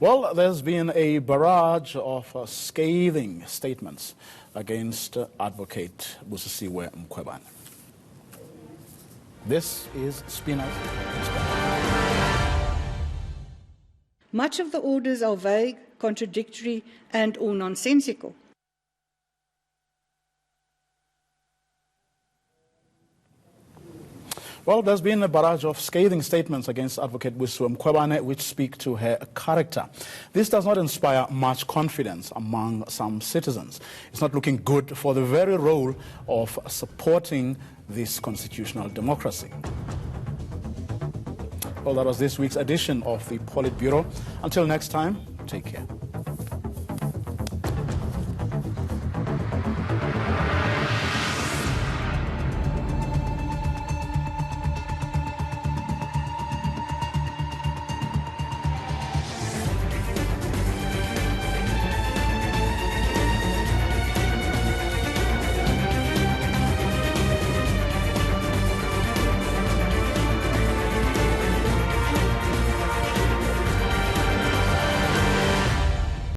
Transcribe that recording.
Well, there's been a barrage of scathing statements against Advocate Vuyo Mvoko. This is Spina's. Much of the orders are vague, contradictory and/or nonsensical. Well, there's been a barrage of scathing statements against Advocate Vuyo Mvoko which speak to her character. This does not inspire much confidence among some citizens. It's not looking good for the very role of supporting this constitutional democracy. Well, that was this week's edition of the PolitBureau. Until next time, take care.